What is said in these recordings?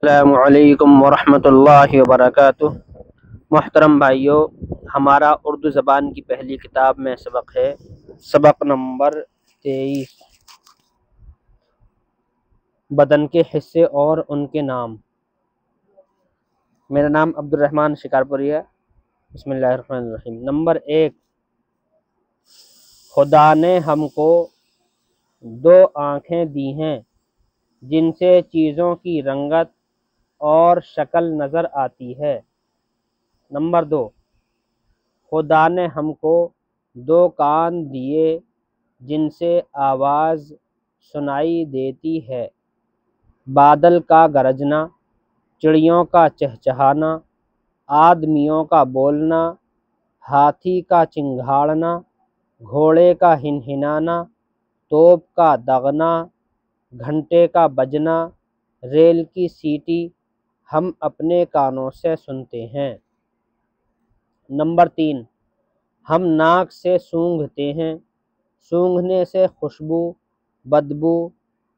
السلام علیکم ورحمۃ اللہ وبرکاتہ۔ محترم بھائیوں، ہمارا اردو زبان کی پہلی کتاب میں سبق ہے، سبق نمبر 23، بدن کے حصے اور ان کے نام۔ میرا نام عبد الرحمن شکارپوری ہے۔ بسم اللہ الرحمن الرحیم۔ نمبر 1، خدا نے ہم کو 2 آنکھیں دی ہیں جن سے چیزوں کی رنگت اور شکل نظر آتی ہے۔ نمبر 2، خدا نے ہم کو 2 کان دیے جن سے آواز سنائی دیتی ہے، بادل کا گرجنا، چڑیوں کا چہچہانا، آدمیوں کا بولنا، ہاتھی کا چنگھاڑنا، گھوڑے کا ہنہنانا، توپ کا دغنا، گھنٹے کا بجنا، ریل کی سیٹی ہم اپنے کانوں سے سنتے ہیں۔ نمبر 3، ہم ناک سے سونگھتے ہیں، سونگھنے سے خوشبو، بدبو،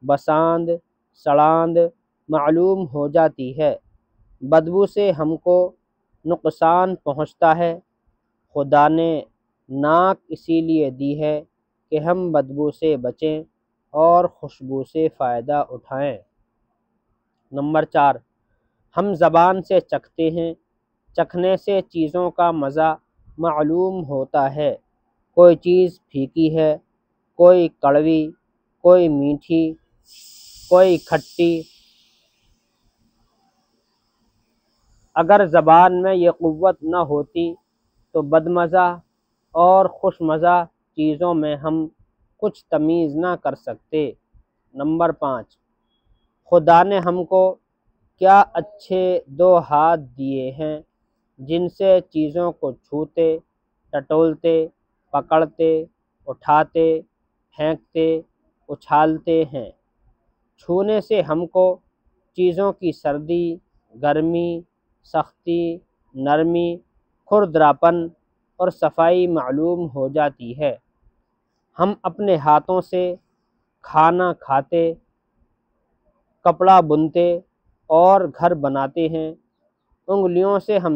بساند، سڑاند معلوم ہو جاتی ہے، بدبو سے ہم کو نقصان پہنچتا ہے۔ خدا نے ناک اسی لیے دی ہے کہ ہم بدبو سے بچیں اور خوشبو سے فائدہ اٹھائیں۔ نمبر 4، ہم زبان سے چکھتے ہیں، چکھنے سے چیزوں کا مزہ معلوم ہوتا ہے، کوئی چیز پھیکی ہے، کوئی کڑوی، کوئی میٹھی، کوئی کھٹی۔ اگر زبان میں یہ قوت نہ ہوتی تو بدمزہ اور خوش مزہ چیزوں میں ہم کچھ تمیز نہ کر سکتے۔ نمبر 5، خدا نے ہم کو کیا اچھے 2 ہاتھ دیے ہیں جن سے چیزوں کو چھوتے، ٹٹولتے، پکڑتے، اٹھاتے، پھینکتے، اچھالتے ہیں۔ چھونے سے ہم کو چیزوں کی سردی، گرمی، سختی، نرمی، کھردراپن اور صفائی معلوم ہو جاتی ہے۔ ہم اپنے ہاتھوں سے کھانا کھاتے، کپڑا بنتے اور گھر بناتے ہیں۔ انگلیوں سے ہم